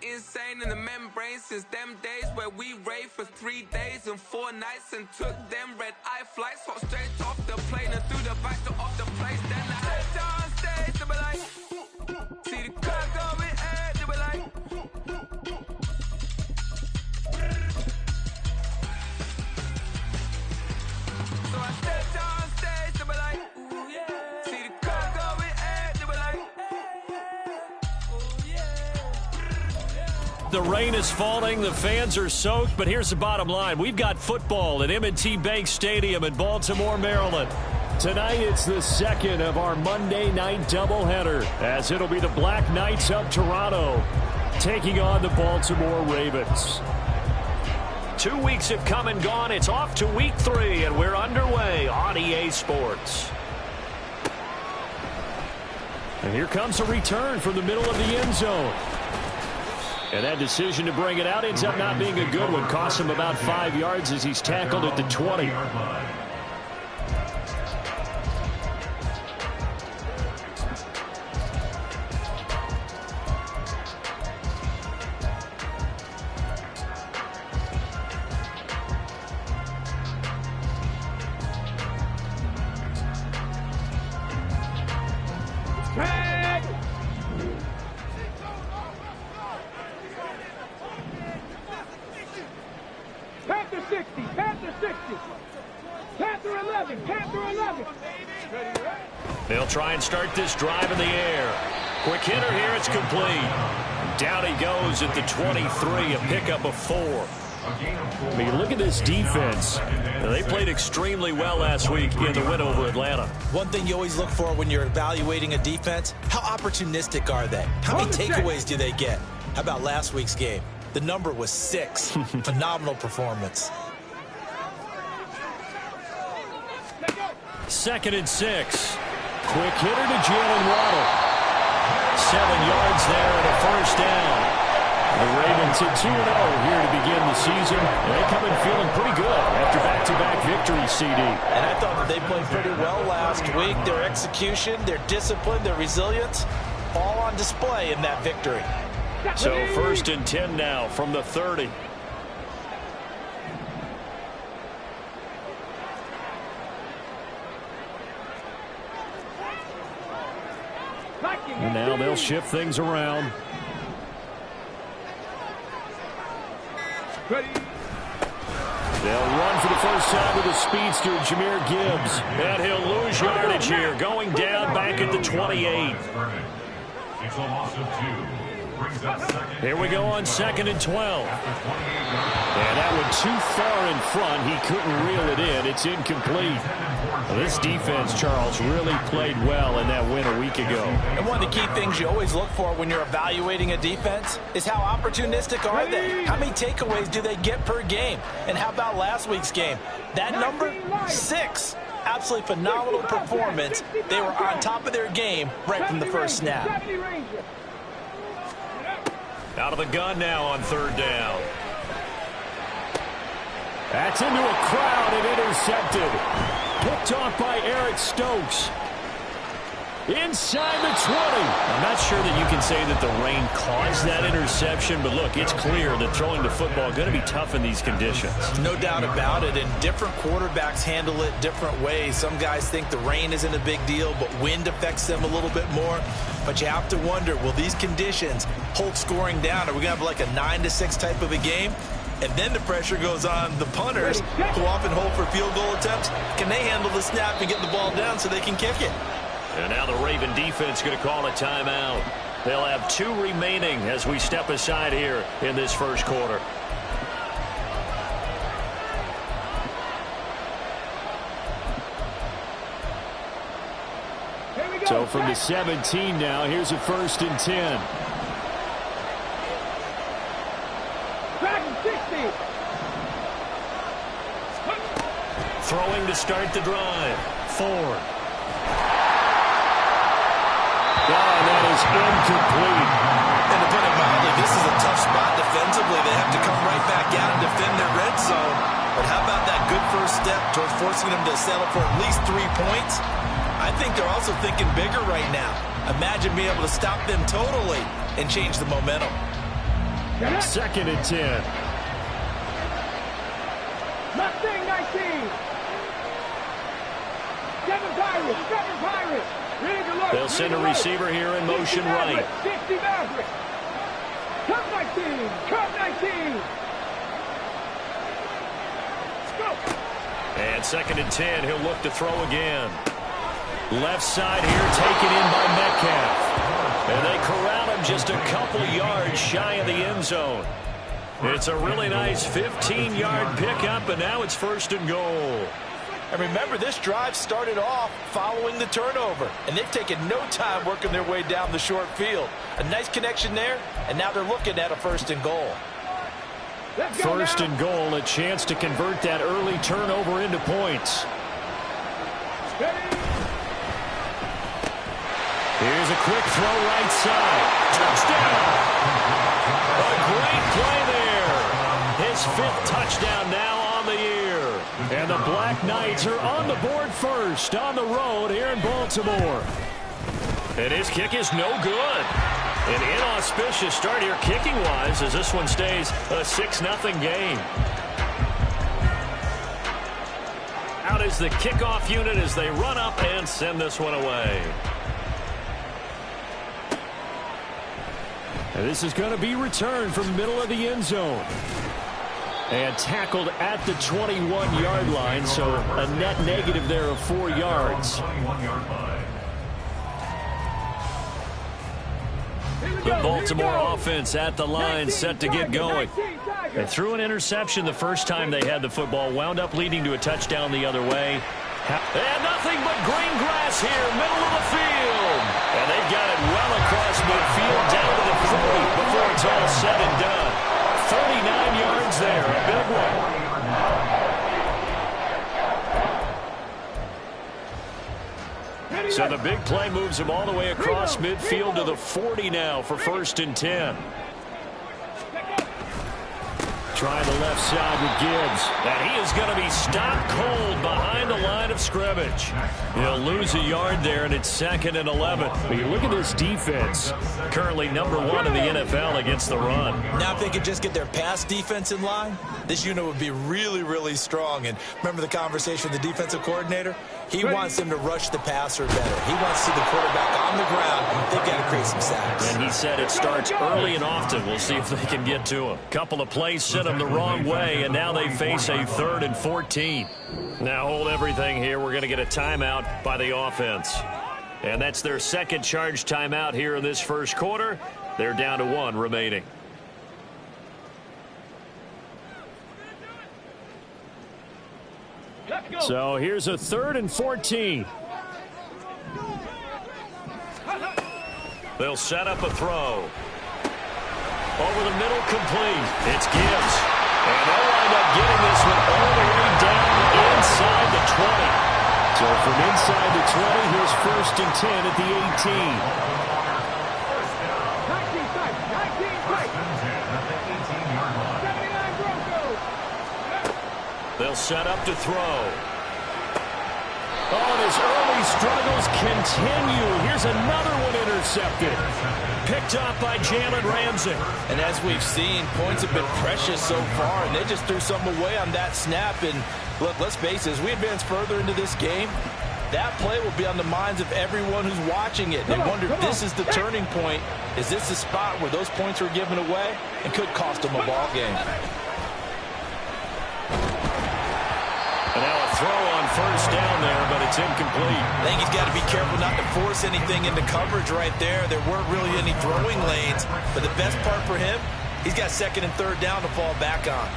insane in the membrane since them days where we raved for 3 days and 4 nights and took them red-eye flights. Hop straight off the plane and through the back door of the place. Then I stepped on stage, they were like, see the crowd going air, they were like, so I stepped on stage, they were like, ooh yeah. See the crowd going air, they were like, ooh yeah. The rain is falling, the fans are soaked, but here's the bottom line. We've got football at M&T Bank Stadium in Baltimore, Maryland. Tonight, it's the second of our Monday night doubleheader, as it'll be the Blackknights of Toronto taking on the Baltimore Ravens. 2 weeks have come and gone. It's off to week 3, and we're underway on EA Sports. And here comes a return from the middle of the end zone. And that decision to bring it out ends up not being a good one. Cost him about 5 yards as he's tackled at the 20. Panther 60, Panther 60, Panther 11, Panther 11. They'll try and start this drive in the air. Quick hitter here, it's complete. Down he goes at the 23, a pickup of 4. I mean, look at this defense. They played extremely well last week in the win over Atlanta. One thing you always look for when you're evaluating a defense, how opportunistic are they? How many takeaways do they get? How about last week's game? The number was 6. Phenomenal performance. 2nd and 6. Quick hitter to Jalen Waddle. 7 yards there and a first down. The Ravens at 2-0 here to begin the season. They come in feeling pretty good after back-to-back victories, CD. And I thought that they played pretty well last week. Their execution, their discipline, their resilience, all on display in that victory. So 1st and 10 now from the 30. And now they'll shift things around. They'll run for the first time with a speedster, Jahmyr Gibbs. And he'll lose yardage here, going down back at the 28. It's a loss of 2. Here we go on 2nd and 12. And that one too far in front. He couldn't reel it in. It's incomplete. Well, this defense, Charles, really played well in that win a week ago. And one of the key things you always look for when you're evaluating a defense is how opportunistic are they? How many takeaways do they get per game? And how about last week's game? That number, 6. Absolutely phenomenal performance. They were on top of their game right from the first snap. Out of the gun now on 3rd down. That's into a crowd and intercepted. Picked off by Eric Stokes. Inside the 20. I'm not sure that you can say that the rain caused that interception, but look, it's clear that throwing the football is going to be tough in these conditions. No doubt about it, and different quarterbacks handle it different ways. Some guys think the rain isn't a big deal, but wind affects them a little bit more. But you have to wonder, will these conditions hold scoring down? Are we going to have like a 9-6 type of a game? And then the pressure goes on the punters, who often hold for field goal attempts. Can they handle the snap and get the ball down so they can kick it? And now the Raven defense going to call a timeout. They'll have 2 remaining as we step aside here in this first quarter. So from the 17 now, here's a 1st and 10. Throwing to start the drive. Ford. And that is incomplete. And to put it mildly, this is a tough spot defensively. They have to come right back out and defend their red zone. But how about that good first step towards forcing them to settle for at least 3 points? I think they're also thinking bigger right now. Imagine being able to stop them totally and change the momentum. Second and 10. Mustang 19. 7 Pirates. They'll send a receiver here in motion right. 60 Mavericks. Cut 19. And second and 10, he'll look to throw again. Left side here taken in by Metcalf. And they corral him just a couple yards shy of the end zone. It's a really nice 15-yard pickup, and now it's first and goal. And remember, this drive started off following the turnover, and they've taken no time working their way down the short field. A nice connection there, and now they're looking at a first and goal. First and goal, a chance to convert that early turnover into points. Here's a quick throw right side. Touchdown! A great play there. His 5th touchdown now on the year. And the Black Knights are on the board first on the road here in Baltimore. And his kick is no good. An inauspicious start here kicking-wise as this one stays a 6-0 game. Out is the kickoff unit as they run up and send this one away. And this is going to be returned from the middle of the end zone. And tackled at the 21-yard line, so a net negative there of 4 yards. The Baltimore offense at the line set to get going. They threw an interception the first time they had the football, wound up leading to a touchdown the other way. And nothing but green grass here, middle of the field. And they've got it well across midfield down to the 40 before it's all said and done. 49 yards there, a big one. So the big play moves him all the way across midfield to the 40 now for first and 10. Try the left side with Gibbs. And he is going to be stopped cold behind the line of scrimmage. He'll lose a yard there, and it's 2nd and 11. But you look at this defense, currently number 1 in the NFL against the run. Now if they could just get their pass defense in line, this unit would be really, really strong. And remember the conversation with the defensive coordinator? He wants them to rush the passer better. He wants to see the quarterback on the ground. They've got to create some sacks. And he said it starts early and often. We'll see if they can get to him. Couple of plays sent them the wrong way, and now they face a 3rd and 14. Now hold everything here. We're going to get a timeout by the offense. And that's their second charge timeout here in this first quarter. They're down to 1 remaining. So here's a 3rd and 14. They'll set up a throw. Over the middle, complete. It's Gibbs. And they'll wind up getting this one all the way down inside the 20. So from inside the 20, here's first and 10 at the 18. They'll set up to throw. Oh, and his early struggles continue. Here's another one intercepted. Picked off by Jalen Ramsey. And as we've seen, points have been precious so far, and they just threw something away on that snap. And look, let's face it, as we advance further into this game, that play will be on the minds of everyone who's watching it. They wonder if this is the turning point. Is this the spot where those points were given away and could cost them a ball game? And now a throw on first down there, but it's incomplete. I think he's got to be careful not to force anything into coverage right there. There weren't really any throwing lanes, but the best part for him, he's got 2nd and 3rd down to fall back on.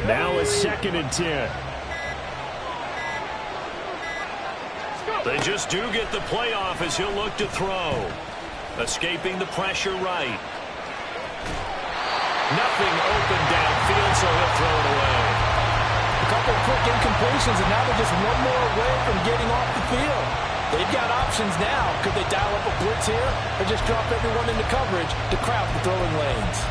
Now it's 2nd and 10. They just do get the playoff as he'll look to throw. Escaping the pressure right. Nothing open downfield, so he'll throw it away. A couple quick incompletions, and now they're just one more away from getting off the field. They've got options now. Could they dial up a blitz here or just drop everyone into coverage to crowd the throwing lanes?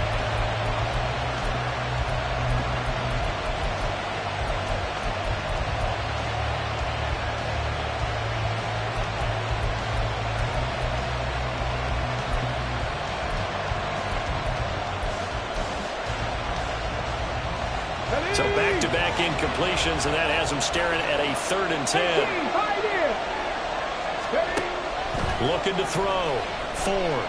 So back-to-back incompletions, and that has them staring at a 3rd and 10. Looking to throw. Ford.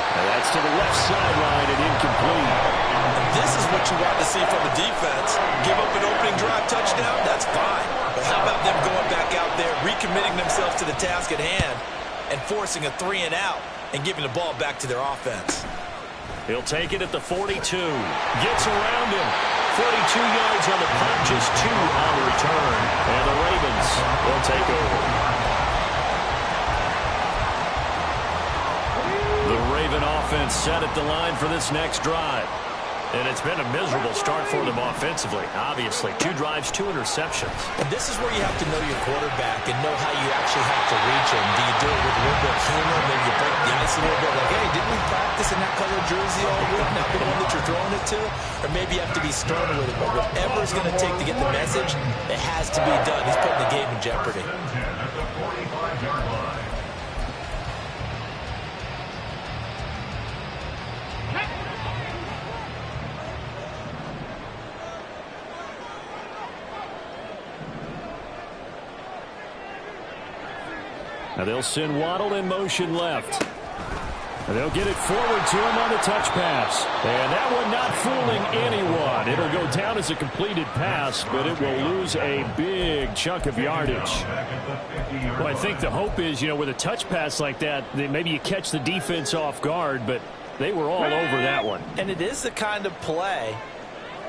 And that's to the left sideline and incomplete. And this is what you want to see from the defense. Give up an opening drive touchdown, that's fine. But how about them going back out there, recommitting themselves to the task at hand, and forcing a 3-and-out and giving the ball back to their offense? He'll take it at the 42. Gets around him. 42 yards on the punt, just 2 on the return. And the Ravens will take over. The Raven offense set at the line for this next drive. And it's been a miserable start for them offensively, obviously. 2 drives, 2 interceptions. And this is where you have to know your quarterback and know how you actually have to reach him. Do you do it with a little bit of humor, maybe you break the ice a little bit, like, hey, didn't we practice in that color jersey all week, not the one that you're throwing it to? Or maybe you have to be sterner with it. But whatever it's going to take to get the message, it has to be done. He's putting the game in jeopardy. At the 45-yard line. Now they'll send Waddle in motion left. And they'll get it forward to him on the touch pass. And that one not fooling anyone. It'll go down as a completed pass, but it will lose a big chunk of yardage. Well, I think the hope is, with a touch pass like that, maybe you catch the defense off guard, but they were all over that one. And it is the kind of play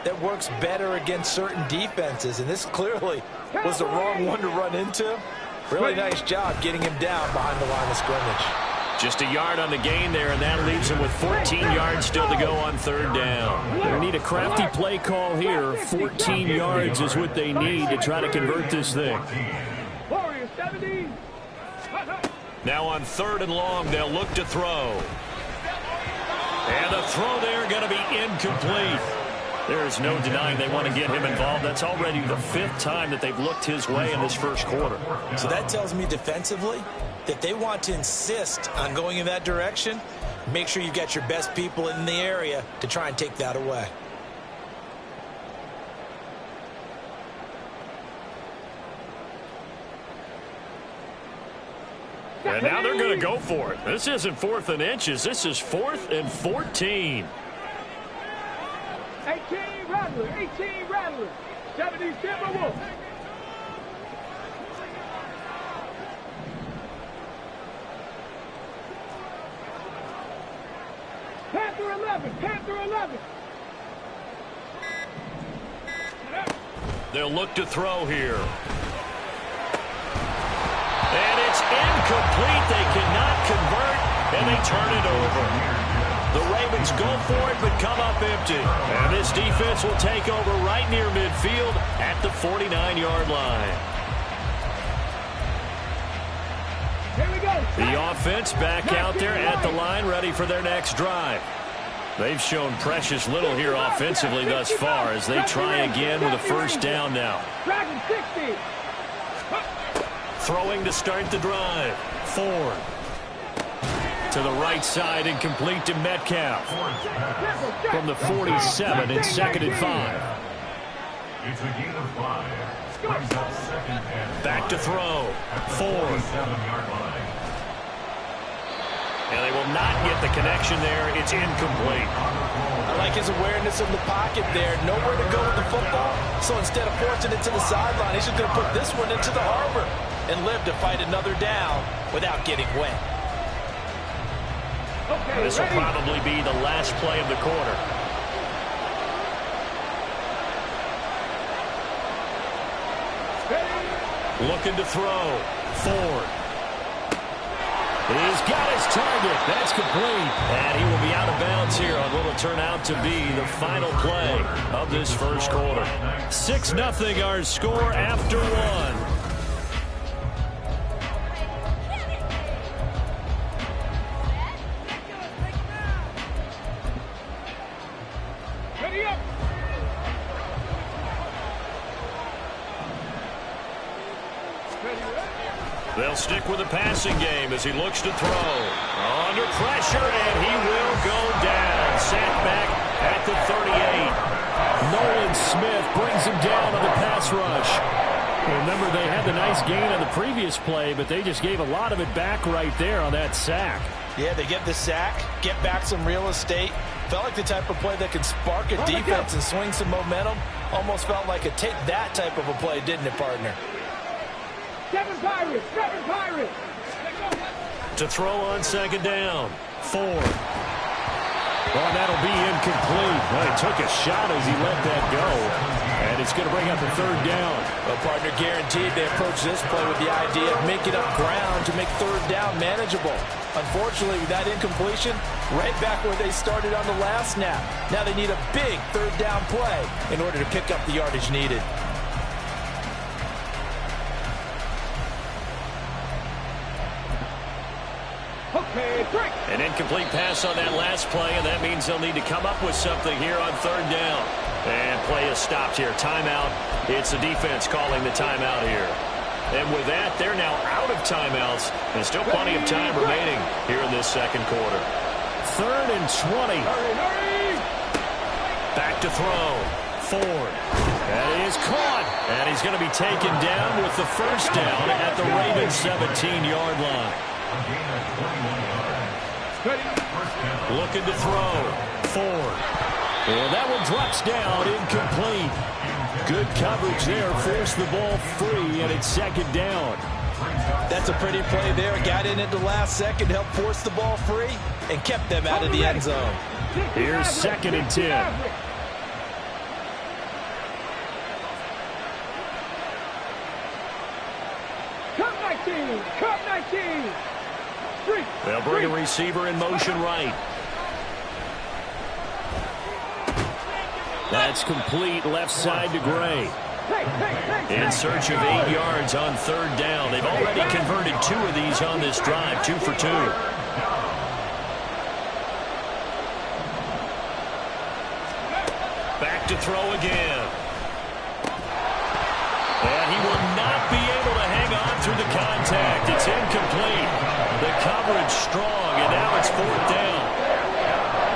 that works better against certain defenses, and this clearly was the wrong one to run into. Really nice job getting him down behind the line of scrimmage. Just a yard on the gain there, and that leaves him with 14 yards still to go on 3rd down. They need a crafty play call here. 14 yards is what they need to try to convert this thing. Now on 3rd and long, they'll look to throw. And the throw there going to be incomplete. There's no denying they want to get him involved. That's already the 5th time that they've looked his way in this first quarter. So that tells me defensively that they want to insist on going in that direction. Make sure you've got your best people in the area to try and take that away. And now they're going to go for it. This isn't 4th and inches. This is 4th and 14. 18 Rattlers, 70 Timberwolves. Panther 11. They'll look to throw here. And it's incomplete. They cannot convert, and they turn it over. The Ravens go for it, but come up empty. And this defense will take over right near midfield at the 49-yard line. Here we go. The offense back out there at the line, ready for their next drive. They've shown precious little here offensively thus far as they try again with a 1st down now. Dragon 60. Throwing to start the drive. Ford. To the right side and complete to Metcalf. From the 47, it's 2nd and 5. It's a gain of 5. Brings up 2nd and 5. Back to throw. Ford. 47-yard line. And they will not get the connection there. It's incomplete. I like his awareness of the pocket there. Nowhere to go with the football. So instead of forcing it to the sideline, he's just going to put this one into the harbor and live to fight another down without getting wet. Okay, this will probably be the last play of the quarter. Looking to throw. Ford. He's got his target. That's complete. And he will be out of bounds here on what will turn out to be the final play of this first quarter. 6-0 our score after one. Ready up. They'll stick with the passing game as he looks to throw. Under pressure, and he will go down. Sacked back at the 38. Nolan Smith brings him down on the pass rush. Remember, they had the nice gain on the previous play, but they just gave a lot of it back right there on that sack. Yeah, they get the sack, get back some real estate. Felt like the type of play that can spark a defense and swing some momentum. Almost felt like a take that type of a play, didn't it, partner? 7 Pirates, 7 Pirates. To throw on second down. Ford. Well, that'll be incomplete. Well, he took a shot as he let that go. And it's going to bring up the third down. Well, partner, guaranteed they approach this play with the idea of making up ground to make third down manageable. Unfortunately, with that incompletion, right back where they started on the last snap. Now they need a big third down play in order to pick up the yardage needed. An incomplete pass on that last play, and that means they'll need to come up with something here on third down. And play is stopped here. Timeout. It's the defense calling the timeout here. And with that, they're now out of timeouts. There's still plenty of time remaining here in this second quarter. 3rd and 20. Back to throw. Ford. That is caught. And he's going to be taken down with the first down at the Ravens' 17-yard line. Looking to throw. Ford. And that one drops down, incomplete. Good coverage there, forced the ball free, and it's second down. That's a pretty play there. Got in at the last second, helped force the ball free, and kept them out of the end zone. Here's 2nd and 10. Cup 19. They'll bring a receiver in motion right. That's complete left side to Gray. In search of 8 yards on third down. They've already converted 2 of these on this drive, 2 for 2. Back to throw again. And he will not be able to hang on through the contact. It's incomplete. The coverage strong, and now it's 4th down.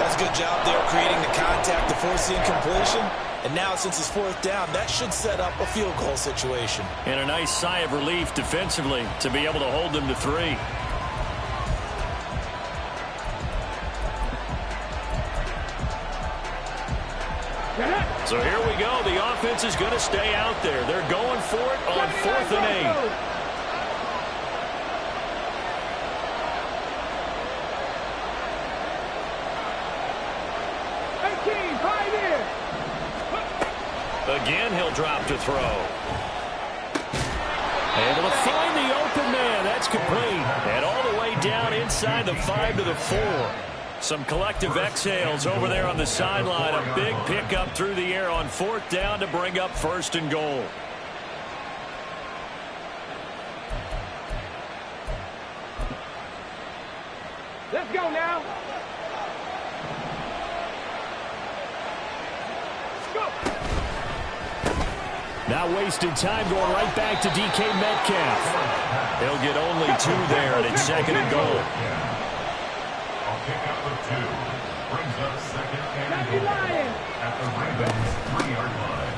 That's a good job there creating the contact to force the incompletion. And now, since it's 4th down, that should set up a field goal situation. And a nice sigh of relief defensively to be able to hold them to 3. So here we go. The offense is going to stay out there. They're going for it on 4th and 8. Again, he'll drop to throw. Able to find the open man. That's complete. And all the way down inside the 5 to the 4. Some collective exhales over there on the sideline. A big pickup through the air on 4th down to bring up 1st and goal. Let's go now. Now wasting time going right back to DK Metcalf. They'll get only 2 there, and it's 2nd and goal. I'll pick up the 2. Brings up 2nd and goal at the Ravens 3-yard line.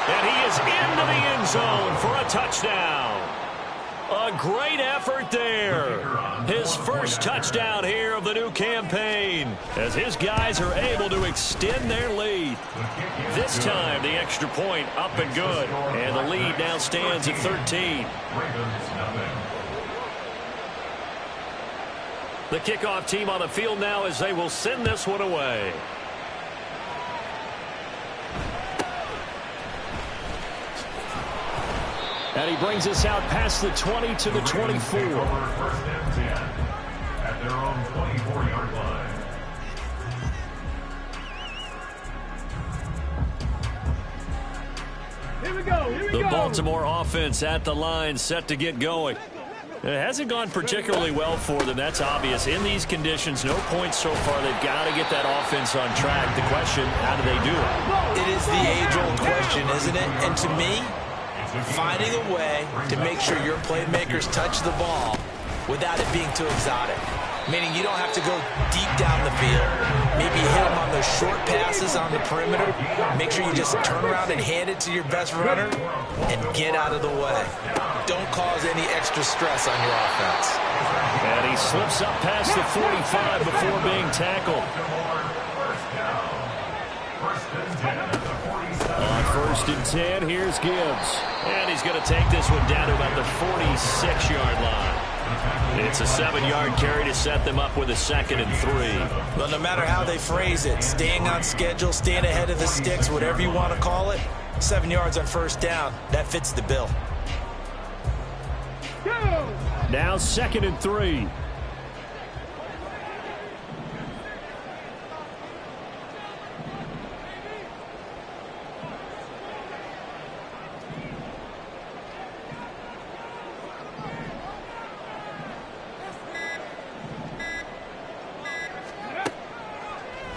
And he is into the end zone for a touchdown. A great effort there. His first touchdown here of the new campaign as his guys are able to extend their lead. This time, the extra point up and good. And the lead now stands at 13. The kickoff team on the field now as they will send this one away. And he brings us out past the 20 to the 24. First and 10 at their own 24-yard line. Here we go. The Baltimore offense at the line, set to get going. It hasn't gone particularly well for them. That's obvious. In these conditions, no points so far. They've got to get that offense on track. The question, how do they do it? It is the age-old question, isn't it? And to me, finding a way to make sure your playmakers touch the ball without it being too exotic. Meaning you don't have to go deep down the field. Maybe hit them on those short passes on the perimeter. Make sure you just turn around and hand it to your best runner and get out of the way. Don't cause any extra stress on your offense. And he slips up past the 45 before being tackled. On 1st and 10, here's Gibbs. And he's going to take this one down to about the 46-yard line. It's a 7-yard carry to set them up with a 2nd and 3. Well, no matter how they phrase it, staying on schedule, staying ahead of the sticks, whatever you want to call it, 7 yards on 1st down, that fits the bill. Now 2nd and 3.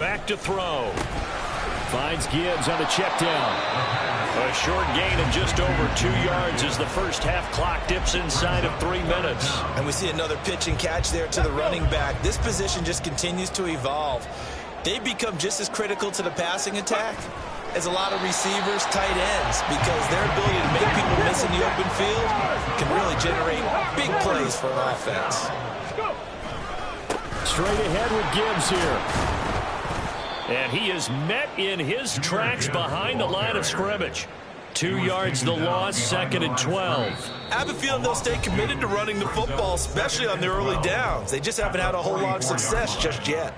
Back to throw. Finds Gibbs on the check down. A short gain of just over 2 yards as the first half clock dips inside of 3 minutes. And we see another pitch and catch there to the running back. This position just continues to evolve. They've become just as critical to the passing attack as a lot of receivers, tight ends, because their ability to make people miss in the open field can really generate big plays for an offense. Straight ahead with Gibbs here. And he is met in his tracks behind the line of scrimmage. 2 yards the loss, 2nd and 12. I have a feeling they'll stay committed to running the football, especially on their early downs. They just haven't had a whole lot of success just yet.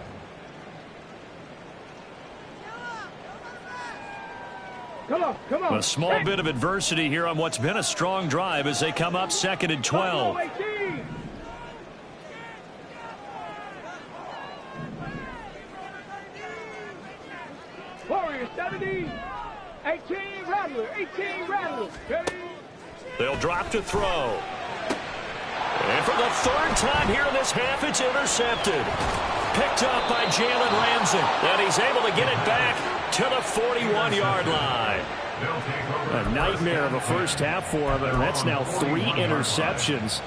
Come on. A small bit of adversity here on what's been a strong drive as they come up 2nd and 12. Warriors 70, 18 Rattlers. Ready? They'll drop to throw. And for the 3rd time here in this half, it's intercepted. Picked up by Jalen Ramsey. And he's able to get it back to the 41-yard line. A nightmare of a first half for him, and that's now 3 interceptions.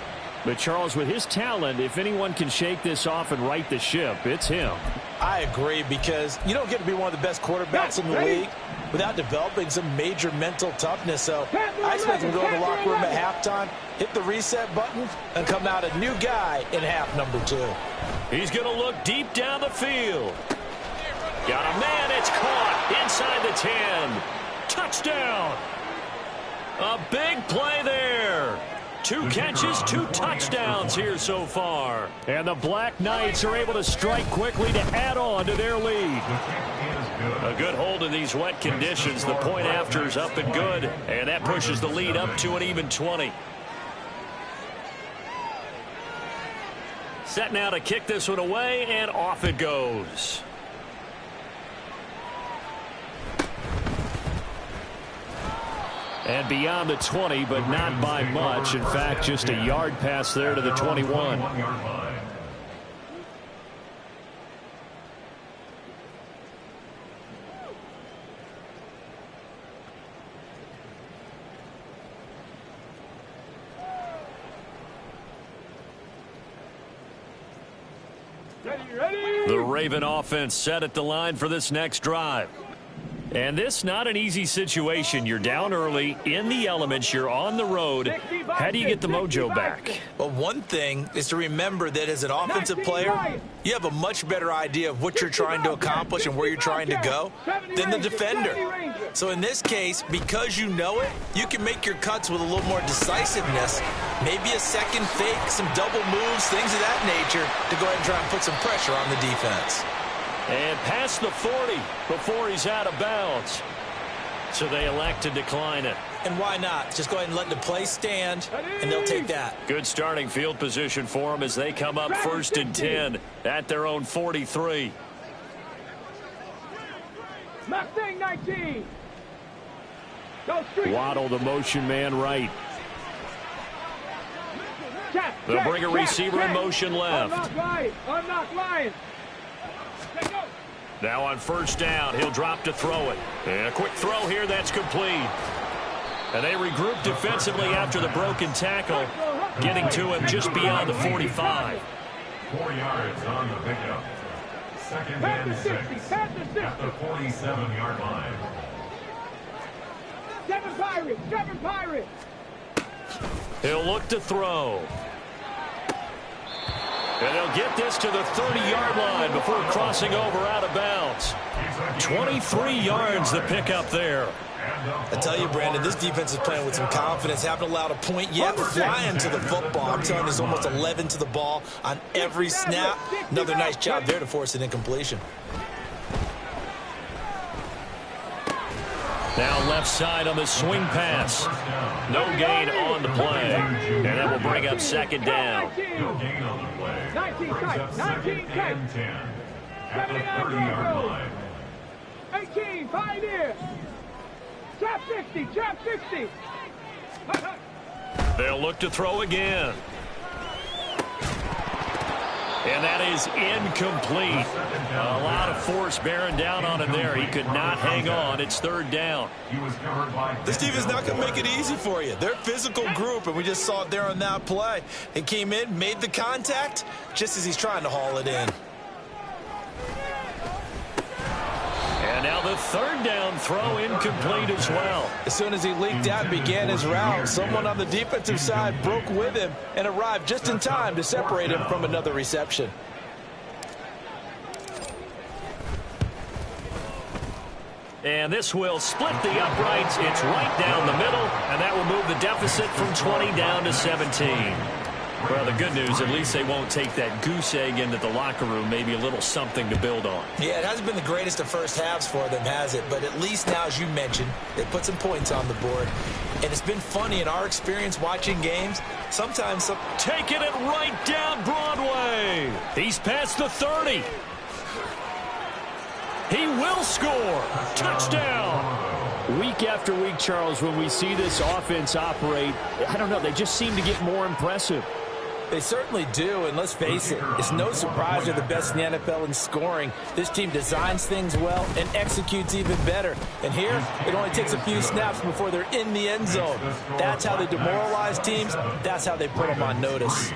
But, Charles, with his talent, if anyone can shake this off and right the ship, it's him. I agree, because you don't get to be one of the best quarterbacks in the league without developing some major mental toughness. So I expect him to go to the locker room at halftime, hit the reset button, and come out a new guy in half number 2. He's going to look deep down the field. Got a man. It's caught inside the 10. Touchdown. A big play there. 2 catches, 2 touchdowns here so far. And the Blackknights are able to strike quickly to add on to their lead. A good hold in these wet conditions. The point after is up and good. And that pushes the lead up to an even 20. Set now to kick this one away, and off it goes. And beyond the 20, but not by much. In fact, just a yard pass there to the 21. Ready? The Raven offense set at the line for this next drive. And this not an easy situation. You're down early, in the elements, you're on the road. How do you get the mojo back? Well, one thing is to remember that as an offensive player, you have a much better idea of what you're trying to accomplish and where you're trying to go than the defender. So in this case, because you know it, you can make your cuts with a little more decisiveness, maybe a second fake, some double moves, things of that nature, to go ahead and try and put some pressure on the defense. And past the 40 before he's out of bounds. So they elect to decline it. And why not? Just go ahead and let the play stand, and they'll take that. Good starting field position for them as they come up 1st and 10 at their own 43. Mustang 19. Waddle, the motion man, right. They'll bring a receiver in motion left. Unlock Lions. Now on 1st down, he'll drop to throw it. And a quick throw here, that's complete. And they regroup defensively after the broken tackle, getting to him just beyond the 45. 4 yards on the pickup. 2nd and 6 at the 47-yard line. 7 Pirates. He'll look to throw. And they'll get this to the 30-yard line before crossing over out of bounds. 23 yards the pickup there. I tell you, Brandon, this defense is playing with some confidence. Haven't allowed a point yet. Flying to the football. I'm telling you, there's almost 11 to the ball on every snap. Another nice job there to force an incompletion. Now left side on the swing pass. No gain on the play. And that will bring up 2nd down. No gain on the play. 19 Brings up 2nd and 10 at the 30-yard line. 18 Pioneer. Trap 60. They'll look to throw again. And that is incomplete. A lot of force bearing down on him there. He could not hang on. It's 3rd down. This defense is not going to make it easy for you. They're a physical group, and we just saw it there on that play. He came in, made the contact, just as he's trying to haul it in. And now the 3rd down throw incomplete as well. As soon as he leaked out and began his route, someone on the defensive side broke with him and arrived just in time to separate him from another reception. And this will split the uprights. It's right down the middle, and that will move the deficit from 20 down to 17. Well, the good news, at least they won't take that goose egg into the locker room. Maybe a little something to build on. Yeah, it hasn't been the greatest of first halves for them, has it? But at least now, as you mentioned, they put some points on the board. And it's been funny in our experience watching games. Sometimes taking it right down Broadway. He's past the 30. He will score. Touchdown. Week after week, Charles, when we see this offense operate, I don't know, they just seem to get more impressive. They certainly do, and let's face it, it's no surprise they're the best in the NFL in scoring. This team designs things well and executes even better. And here, it only takes a few snaps before they're in the end zone. That's how they demoralize teams. That's how they put them on notice.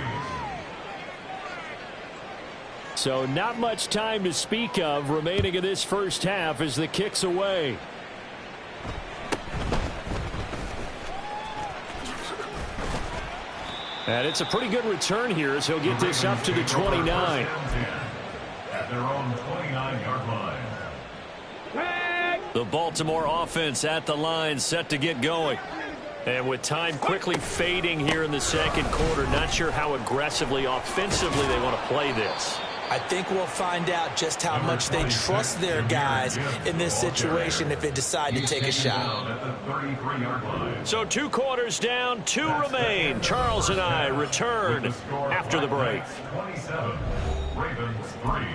So not much time to speak of remaining in this first half as the kick's away. And it's a pretty good return here as he'll get this up to the 29. At their own 29-yard line. The Baltimore offense at the line, set to get going. And with time quickly fading here in the 2nd quarter, not sure how aggressively, offensively they want to play this. I think we'll find out just how much they trust their guys in this situation if they decide to take a shot. So 2 quarters down, 2 remain. Charles and I return after the break. 27, Ravens 3.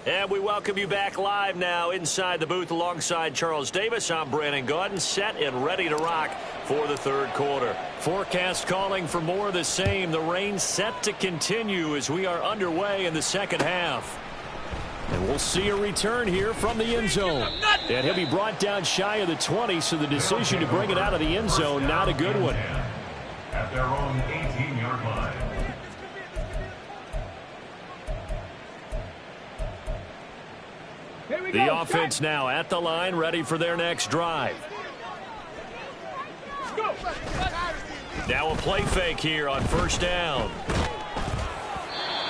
And we welcome you back live now inside the booth alongside Charles Davis. I'm Brandon Gaudin, set and ready to rock for the 3rd quarter. Forecast calling for more of the same. The rain set to continue as we are underway in the 2nd half. And we'll see a return here from the end zone. And he'll be brought down shy of the 20, so the decision to bring it out of the end zone, not a good one. At their own 18-yard line. The offense now at the line, ready for their next drive. Now a play fake here on 1st down.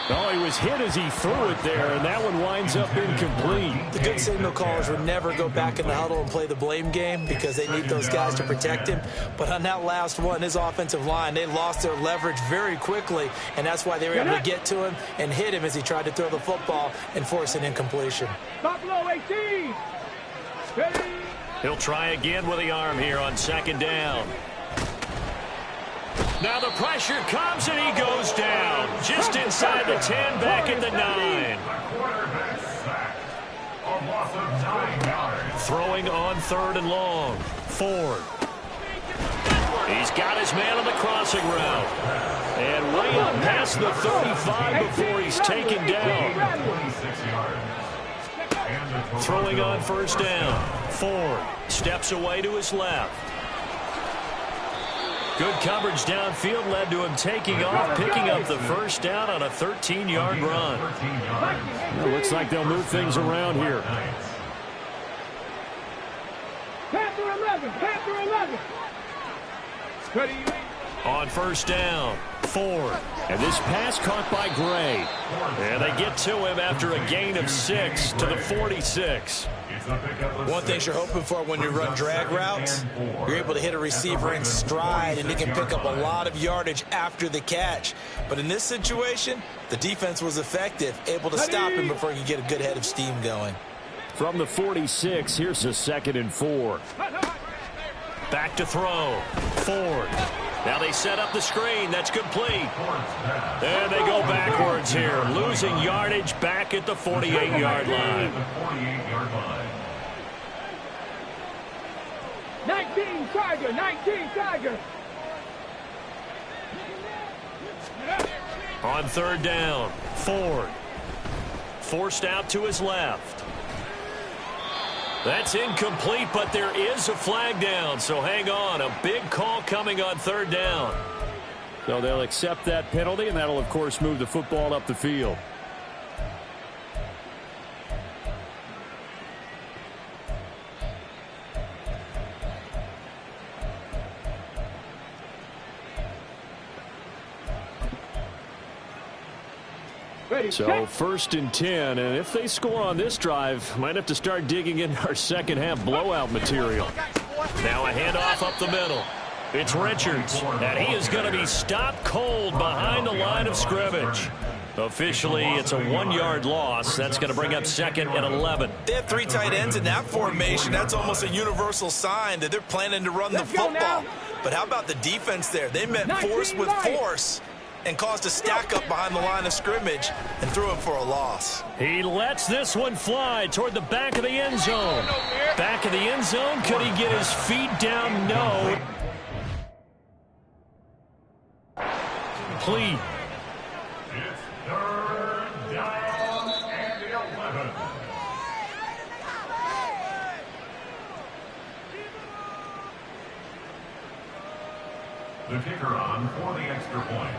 Oh, he was hit as he threw it there, and that one winds up incomplete. The good signal callers would never go back in the huddle and play the blame game because they need those guys to protect him. But on that last one, his offensive line, they lost their leverage very quickly, and that's why they were able to get to him and hit him as he tried to throw the football and force an incompletion. Buffalo 18. Ready. He'll try again with the arm here on second down. Now the pressure comes and he goes down. Just inside the 10, back at the 9. Throwing on 3rd and long. Ford. He's got his man on the crossing route. And way up past the 35 before he's taken down. Throwing on 1st down. Ford steps away to his left. Good coverage downfield led to him taking off, picking up the 1st down on a 13-yard run. Well, looks like they'll move things around here. Panther 11. Panther 11. Ready. On 1st down, Ford. And this pass caught by Gray. And they get to him after a gain of 6 to the 46. One thing you're hoping for when you run drag routes, you're able to hit a receiver in stride, and he can pick up a lot of yardage after the catch. But in this situation, the defense was effective, able to stop him before he could get a good head of steam going. From the 46, here's a 2nd and 4. Back to throw. Ford. Now they set up the screen. That's complete. And they go backwards here, losing yardage back at the 48-yard line. 19 Tiger. 19 Tiger. On 3rd down, Ford. Forced out to his left. That's incomplete, but there is a flag down, so hang on. A big call coming on 3rd down. So they'll accept that penalty, and that'll, of course, move the football up the field. So 1st and 10, and if they score on this drive, might have to start digging into our second half blowout material. Now a handoff up the middle. It's Richards, and he is going to be stopped cold behind the line of scrimmage. Officially, it's a 1-yard loss. That's going to bring up 2nd and 11. They have 3 tight ends in that formation. That's almost a universal sign that they're planning to run the football. But how about the defense there? They met force with force and caused a stack up behind the line of scrimmage and threw him for a loss. He lets this one fly toward the back of the end zone. Back of the end zone. Could he get his feet down? No. Complete. It's 3rd down and 11. The kicker on for the extra point.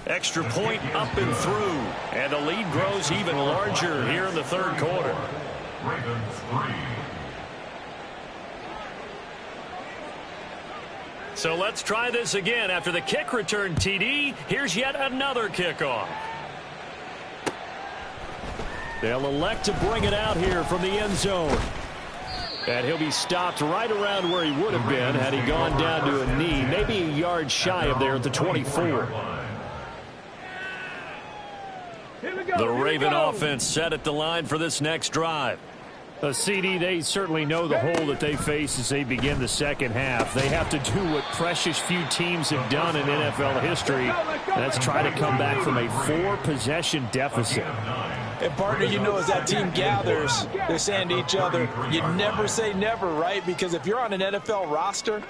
Extra point up and through. And the lead grows even larger here in the 3rd quarter. Ravens 3. So let's try this again. After the kick return TD, here's yet another kickoff. They'll elect to bring it out here from the end zone. And he'll be stopped right around where he would have been had he gone down to a knee, maybe a yard shy of there at the 24. The Raven offense set at the line for this next drive. CD, they certainly know the hole that they face as they begin the second half. They have to do what precious few teams have done in NFL history. That's try to come back from a 4-possession deficit. And, partner, you know, as that team gathers, they're saying to each other, you never say never, right? Because if you're on an NFL roster,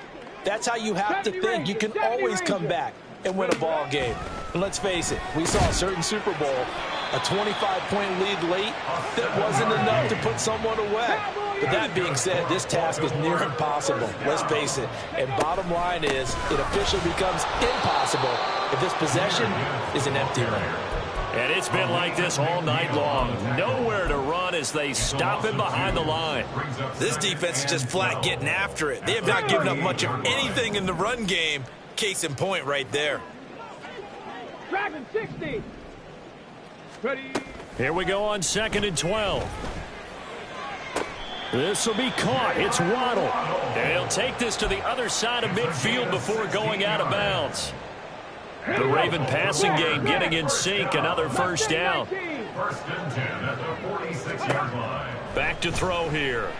that's how you have to think. You can always come back and win a ball game. And let's face it, we saw a certain Super Bowl, a 25-point lead late that wasn't enough to put someone away. But that being said, this task is near impossible. Let's face it. And bottom line is, it officially becomes impossible if this possession is an empty run. And it's been like this all night long. Nowhere to run as they stop him behind the line. This defense is just flat getting after it. They have not given up much of anything in the run game. Case in point right there. Dragon 60. Ready. Here we go on 2nd and 12. This will be caught. It's Waddle. And he'll take this to the other side of midfield before going out of bounds. The Raven passing game getting in sync. Another first down. 1st and 10 at the 46-yard line. Back to throw here.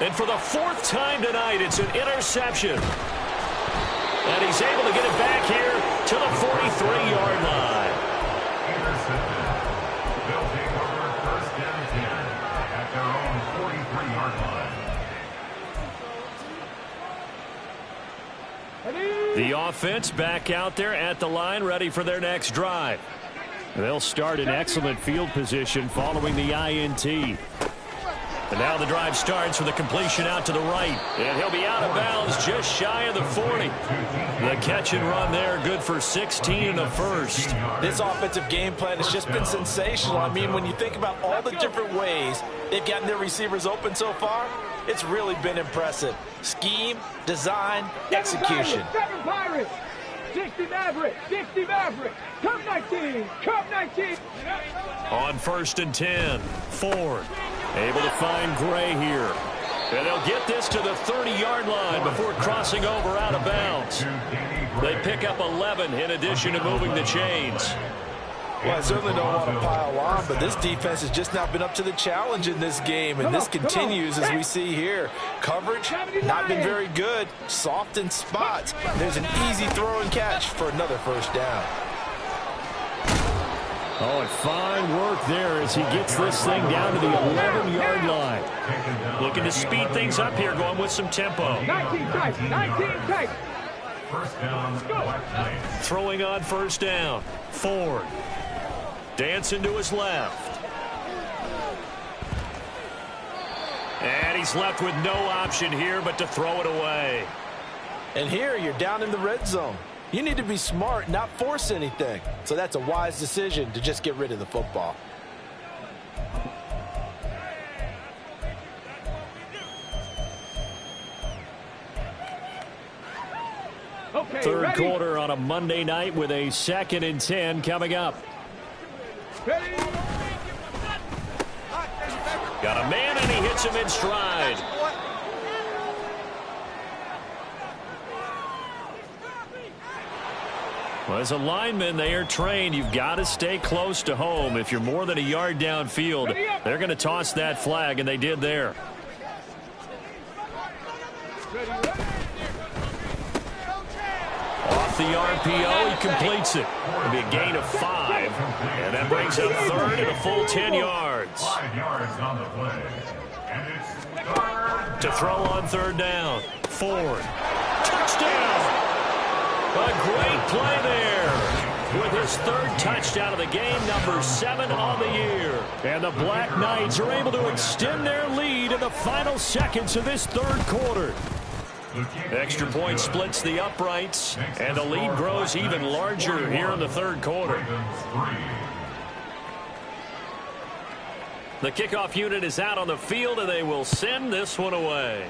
And for the 4th time tonight, it's an interception. And he's able to get it back here to the 43-yard line. Intercepted. They'll take over 1st and 10 at their own 43-yard line. The offense back out there at the line, ready for their next drive. They'll start in excellent field position following the INT. And now the drive starts with a completion out to the right. And he'll be out of bounds just shy of the 40. The catch and run there, good for 16 in the first. This offensive game plan has just been sensational. I mean, when you think about all the different ways they've gotten their receivers open so far, it's really been impressive. Scheme, design, execution. 7 Pirates. 60 Mavericks. 60 Mavericks. Cup 19. Cup 19. On 1st and 10, Ford able to find Gray here. And they'll get this to the 30-yard line before crossing over out of bounds. They pick up 11 in addition to moving the chains. Well, I certainly don't want to pile on, but this defense has just not been up to the challenge in this game, and this continues as we see here. Coverage, not been very good. Soft in spots. There's an easy throw and catch for another first down. Oh, and fine work there as he gets this thing down to the 11-yard line. Looking to speed things up here, going with some tempo. 19 tight. 19 tight. First down, Blackknights. Throwing on 1st down, Ford. Dancing to his left. And he's left with no option here but to throw it away. And here you're down in the red zone. You need to be smart, not force anything. So that's a wise decision to just get rid of the football. Okay, Third ready? quarter on a Monday night with a 2nd and 10 coming up. Ready? Got a man and he hits him in stride. Well, as a lineman, they are trained. You've got to stay close to home. If you're more than a yard downfield, they're going to toss that flag, and they did there. Off the RPO, he completes it. It'll be a gain of 5, and that brings up 3rd and a full 10 yards. 5 yards on the play. And it's 3rd. To throw on 3rd down, Ford. Touchdown! A great play there. With his 3rd touchdown of the game, number 7 on the year. And the Black Knights are able to extend their lead in the final seconds of this 3rd quarter. Extra point splits the uprights, and the lead grows even larger here in the 3rd quarter. The kickoff unit is out on the field, and they will send this one away.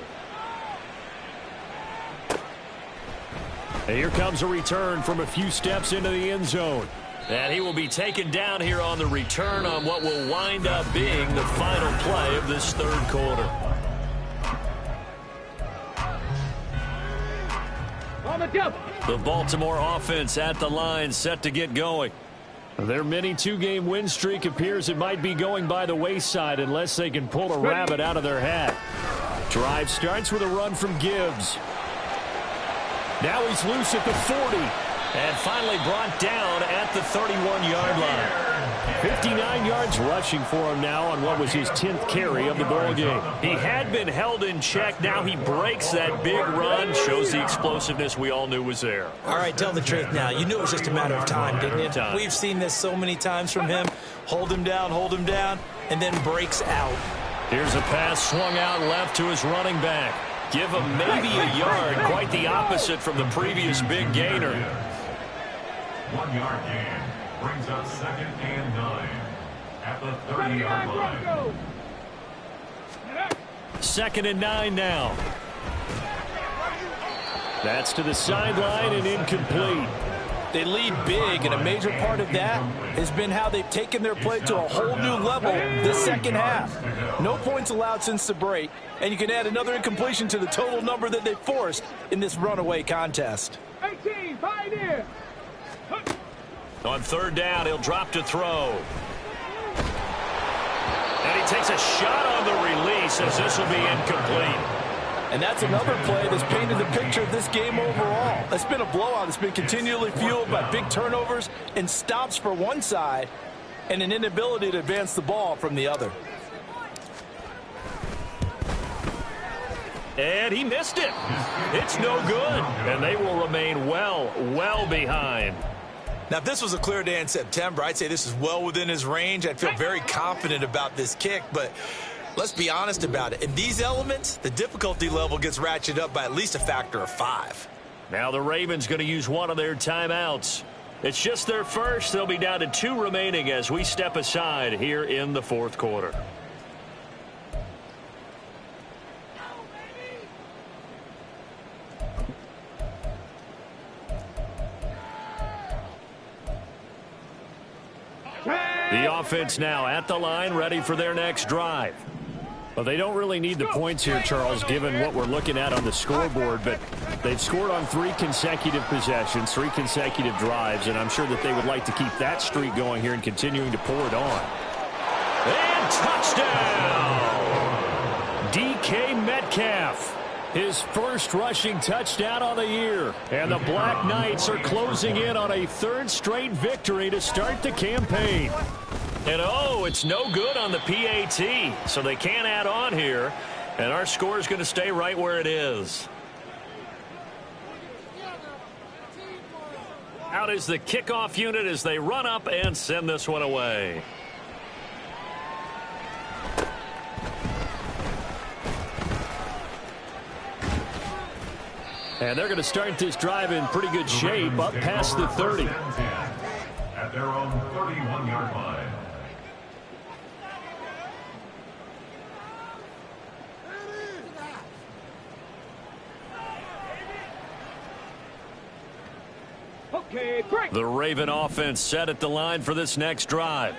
And here comes a return from a few steps into the end zone. And he will be taken down here on the return on what will wind up being the final play of this 3rd quarter. On the jump. The Baltimore offense at the line, set to get going. Their mini 2-game win streak appears it might be going by the wayside unless they can pull a rabbit out of their hat. Drive starts with a run from Gibbs. Now he's loose at the 40 and finally brought down at the 31-yard line. 59 yards rushing for him now on what was his 10th carry of the ball game. He had been held in check. Now he breaks that big run, shows the explosiveness we all knew was there. All right, tell the truth now. You knew it was just a matter of time, didn't you? We've seen this so many times from him. Hold him down, and then breaks out. Here's a pass swung out left to his running back. Give him maybe a yard, quite the opposite from the previous big gainer. 1 yard gain brings up 2nd and 9 at the 30-yard line. 2nd and 9 now. That's to the sideline and incomplete. They lead big, and a major part of that has been how they've taken their play to a whole new level this second half. No points allowed since the break, and you can add another incompletion to the total number that they forced in this runaway contest. 18, Pioneer. On third down, he'll drop to throw. And he takes a shot on the release as this will be incomplete. And that's another play that's painted the picture of this game overall. It's been a blowout. It's been continually fueled by big turnovers and stops for one side and an inability to advance the ball from the other. And he missed it. It's no good. And they will remain well behind. Now, if this was a clear day in September, I'd say this is well within his range. I'd feel very confident about this kick, but let's be honest about it. In these elements, the difficulty level gets ratcheted up by at least a factor of 5. Now the Ravens going to use one of their timeouts. It's just their first. They'll be down to 2 remaining as we step aside here in the fourth quarter. The offense now at the line, ready for their next drive. Well, they don't really need the points here, Charles, given what we're looking at on the scoreboard, but they've scored on 3 consecutive possessions, 3 consecutive drives, and I'm sure that they would like to keep that streak going here and continuing to pour it on. And touchdown! DK Metcalf, his first rushing touchdown on the year, and the Black Knights are closing in on a 3rd straight victory to start the campaign. And oh, it's no good on the PAT, so they can't add on here, and our score is going to stay right where it is. Out is the kickoff unit as they run up and send this one away. And they're going to start this drive in pretty good shape, up past the 30. At their own 31-yard line. Okay, break. The Raven offense set at the line for this next drive.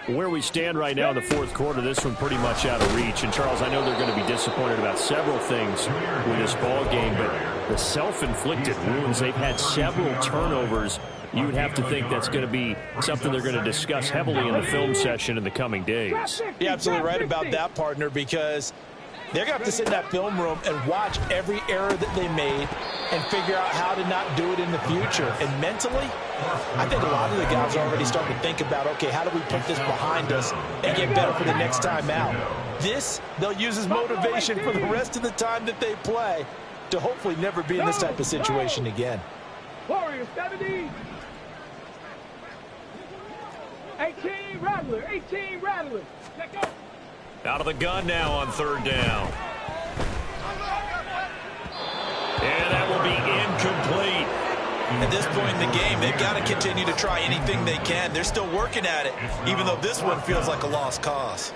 Where we stand right now in the fourth quarter, this one pretty much out of reach. And, Charles, I know they're going to be disappointed about several things with this ball game, but the self-inflicted wounds, they've had several turnovers. You would have to think that's going to be something they're going to discuss heavily in the film session in the coming days. You're absolutely right about that, partner, because they're going to have to sit in that film room and watch every error that they made and figure out how to not do it in the future. And mentally, I think a lot of the guys are already starting to think about, okay, how do we put this behind us and get better for the next time out? This, they'll use as motivation for the rest of the time that they play to hopefully never be in this type of situation again. Warriors 70. 18 Rattler, 18 Rattler. Check out. Out of the gun now on 3rd down. And that will be incomplete. At this point in the game, they've got to continue to try anything they can. They're still working at it, even though this one feels like a lost cause.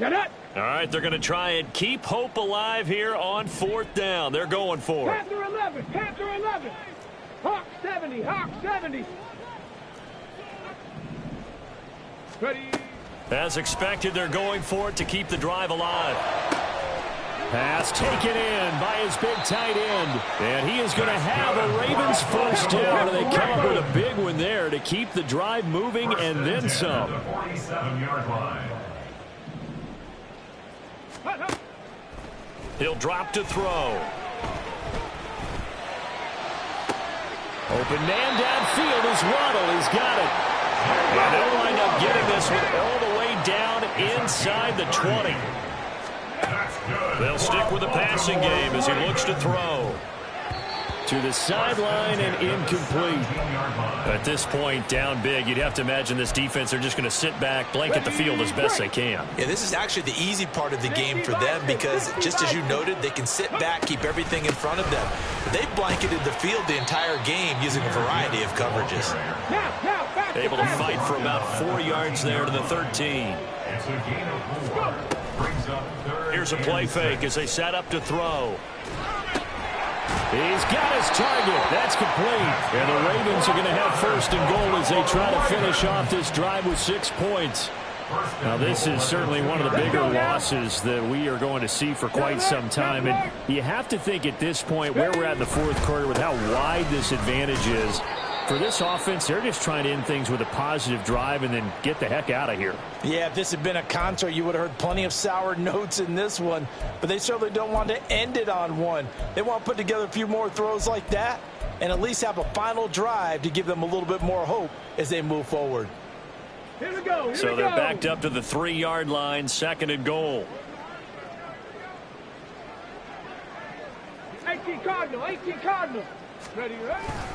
All right, they're going to try and keep hope alive here on 4th down. They're going for it. Panther 11, Panther 11. Hawk 70, Hawk 70. Ready. As expected, they're going for it to keep the drive alive. Pass taken in by his big tight end. And he is going to have a Ravens first down. And they come up with a big one there to keep the drive moving and then some. 47-yard line. He'll drop to throw. Open man downfield is Waddle. He's got it. And they'll wind up getting this one all the way down inside the 20. They'll stick with the passing game as he looks to throw. To the sideline and incomplete. At this point, down big, you'd have to imagine this defense, they're just going to sit back, blanket the field as best they can. Yeah, this is actually the easy part of the game for them because, just as you noted, they can sit back, keep everything in front of them. But they've blanketed the field the entire game using a variety of coverages. Able to fight for about 4 yards there to the 13. It's a gain of 4. Brings up Here's a play fake as they set up to throw. He's got his target. That's complete. And the Ravens are going to have first and goal as they try to finish off this drive with 6 points. Now, this is certainly one of the bigger losses that we are going to see for quite some time. And you have to think at this point where we're at in the fourth quarter with how wide this advantage is. For this offense, they're just trying to end things with a positive drive and then get the heck out of here. Yeah, if this had been a concert, you would have heard plenty of sour notes in this one. But they certainly don't want to end it on one. They want to put together a few more throws like that and at least have a final drive to give them a little bit more hope as they move forward. Here we go. So they're backed up to the 3-yard line, second and goal. 18 Cardinal. Ready, right?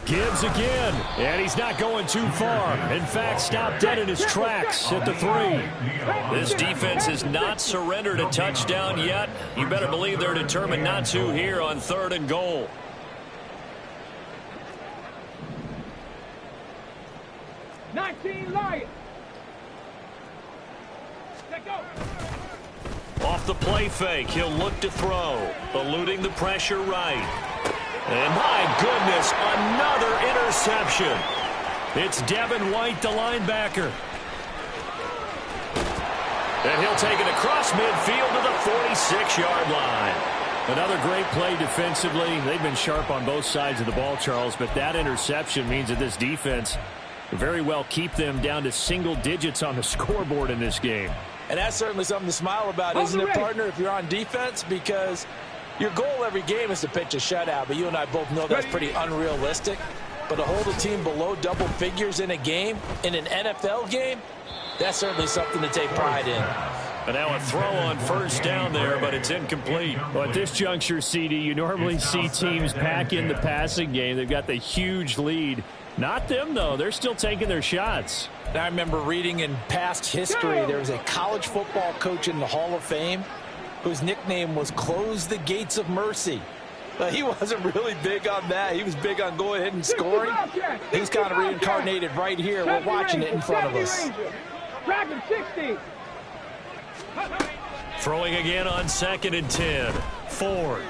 Gibbs again, and he's not going too far. In fact, stopped dead in his tracks at the 3. This defense has not surrendered a touchdown yet. You better believe they're determined not to here on 3rd and goal. 19 Lions. Let go. Off the play fake, he'll look to throw, eluding the pressure right. And my goodness, another interception. It's Devin White, the linebacker. And he'll take it across midfield to the 46-yard line. Another great play defensively. They've been sharp on both sides of the ball, Charles, but that interception means that this defense very well keep them down to single digits on the scoreboard in this game. And that's certainly something to smile about, isn't it, partner, if you're on defense? Because your goal every game is to pitch a shutout, but you and I both know that's pretty unrealistic. But to hold a team below double figures in a game, in an NFL game, that's certainly something to take pride in. And now a throw on first down there, but it's incomplete. Well, at this juncture, CD, you normally see teams pack in the passing game. They've got the huge lead. Not them, though. They're still taking their shots. I remember reading in past history, there was a college football coach in the Hall of Fame whose nickname was Close the Gates of Mercy. But he wasn't really big on that. He was big on going ahead and scoring. He's kind of reincarnated right here. We're watching it in front of us. Dragon 60. Throwing again on 2nd and 10. Ford.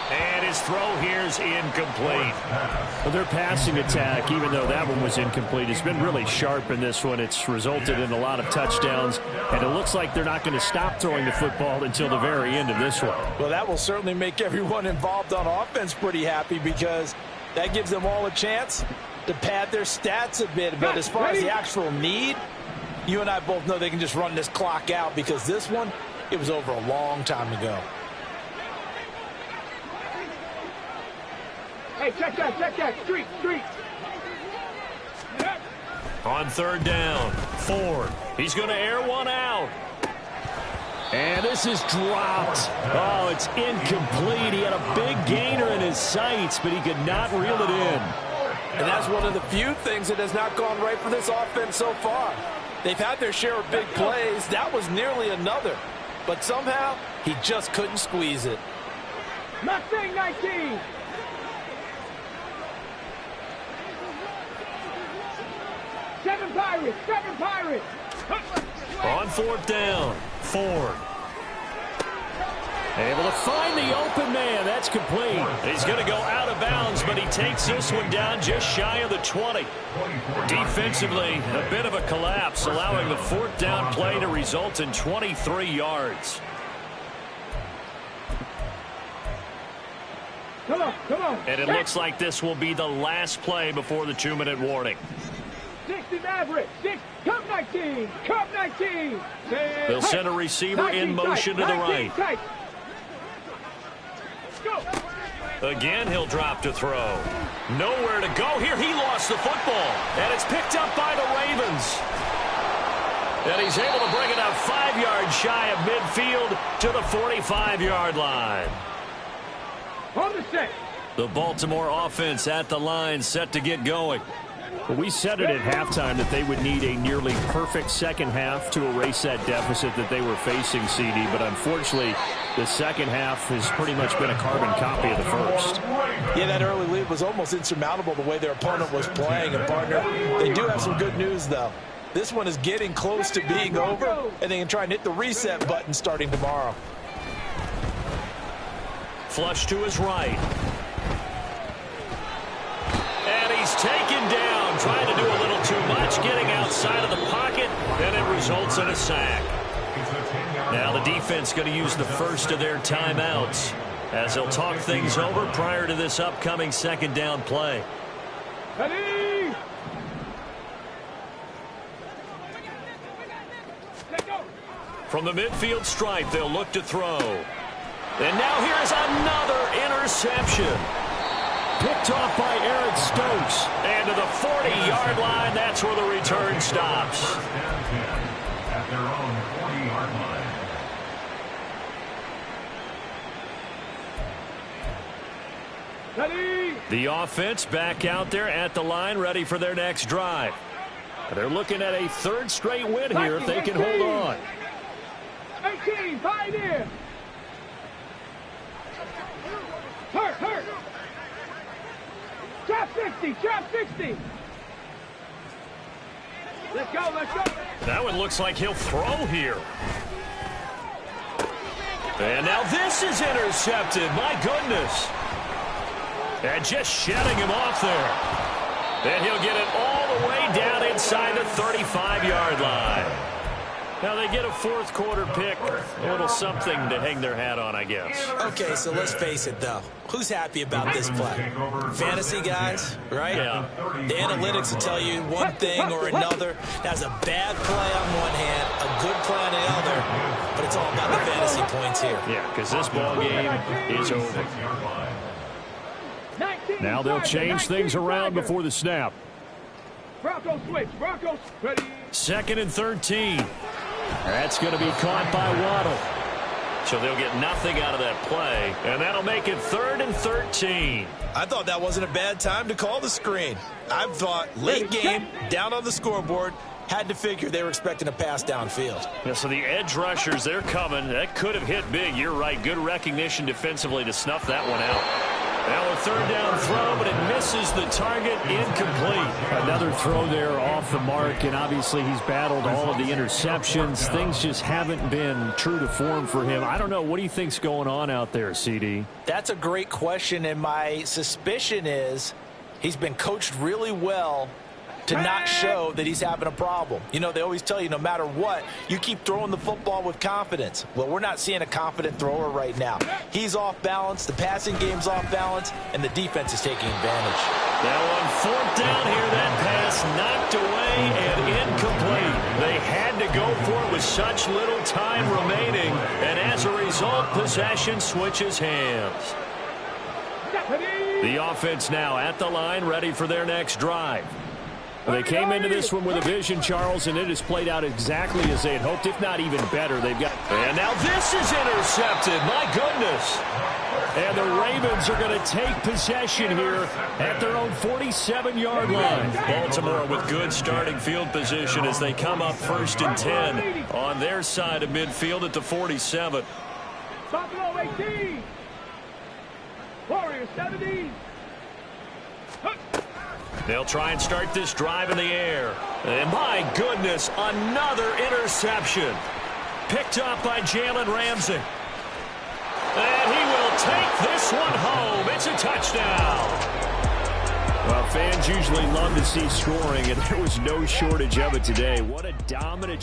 And his throw here is incomplete. Well, their passing attack, even though that one was incomplete, has been really sharp in this one. It's resulted in a lot of touchdowns, and it looks like they're not going to stop throwing the football until the very end of this one. Well, that will certainly make everyone involved on offense pretty happy because that gives them all a chance to pad their stats a bit. But as far as the actual need, you and I both know they can just run this clock out because this one, it was over a long time ago. Hey, check that. Street. On 3rd down, Ford. He's going to air one out. And this is dropped. Oh, it's incomplete. He had a big gainer in his sights, but he could not reel it in. And that's one of the few things that has not gone right for this offense so far. They've had their share of big plays. That was nearly another. But somehow, he just couldn't squeeze it. Mustang 19. Seven Pirates. On 4th down, Ford. Able to find the open man. That's complete. He's going to go out of bounds, but he takes this one down just shy of the 20. Defensively, a bit of a collapse, allowing the 4th down play to result in 23 yards. Come on. And it looks like this will be the last play before the 2-minute warning. 60 Mavericks. Cup 19. They'll send a receiver in motion to the right. Again, he'll drop to throw. Nowhere to go here. He lost the football. And it's picked up by the Ravens. And he's able to bring it up 5 yards shy of midfield to the 45-yard line. On the set. The Baltimore offense at the line, set to get going. Well, we said it at halftime that they would need a nearly perfect second half to erase that deficit that they were facing, CD. But unfortunately, the second half has pretty much been a carbon copy of the first. Yeah, that early lead was almost insurmountable the way their opponent was playing. And, partner, they do have some good news, though. This one is getting close to being over, and they can try and hit the reset button starting tomorrow. Flush to his right. And he's taken down, trying to do a little too much, getting outside of the pocket, and it results in a sack. Now the defense going to use the first of their timeouts as they'll talk things over prior to this upcoming second down play. Ready? From the midfield stripe, they'll look to throw. And now here's another interception. Picked off by Eric Stokes. And to the 40-yard line, that's where the return stops. First and 10 at their own 40-yard line. Ready? The offense back out there at the line, ready for their next drive. They're looking at a third straight win here if they can hold on. 18, pioneer. Hurt. Trap 60. Let's go. That one looks like he'll throw here. And now this is intercepted. My goodness. And just shedding him off there. And he'll get it all the way down inside the 35-yard line. Now they get a fourth quarter pick. A little something to hang their hat on, I guess. Okay, so let's face it, though. Who's happy about this play? Fantasy guys, right? Yeah. The analytics will tell you one thing or another. That's a bad play on one hand, a good play on the other, but it's all about the fantasy points here. Yeah, because this ball game is over. Now they'll change things around before the snap. Bronco switch. Broncos ready. 2nd and 13. That's going to be caught by Waddle. So they'll get nothing out of that play, and that'll make it 3rd and 13. I thought that wasn't a bad time to call the screen. I thought late game, down on the scoreboard, had to figure they were expecting a pass downfield. Yeah, so the edge rushers, they're coming. That could have hit big. You're right. Good recognition defensively to snuff that one out. Now a third down throw, but it misses the target, incomplete. Another throw there off the mark, and obviously he's battled all of the interceptions. Things just haven't been true to form for him. I don't know. What do you think's going on out there, CD? That's a great question, and my suspicion is he's been coached really well to not show that he's having a problem. You know, they always tell you no matter what, you keep throwing the football with confidence. Well, we're not seeing a confident thrower right now. He's off balance, the passing game's off balance, and the defense is taking advantage. Now on 4th down here, that pass knocked away and incomplete. They had to go for it with such little time remaining, and as a result, possession switches hands. The offense now at the line, ready for their next drive. They came into this one with a vision, Charles, and it has played out exactly as they had hoped, if not even better. They've got, and now this is intercepted. My goodness. And the Ravens are going to take possession here at their own 47-yard line. Baltimore with good starting field position as they come up 1st and 10 on their side of midfield at the 47. Buffalo 18. Warriors 70. They'll try and start this drive in the air. And my goodness, another interception. Picked up by Jalen Ramsey. And he will take this one home. It's a touchdown. Well, fans usually love to see scoring, and there was no shortage of it today. What a dominant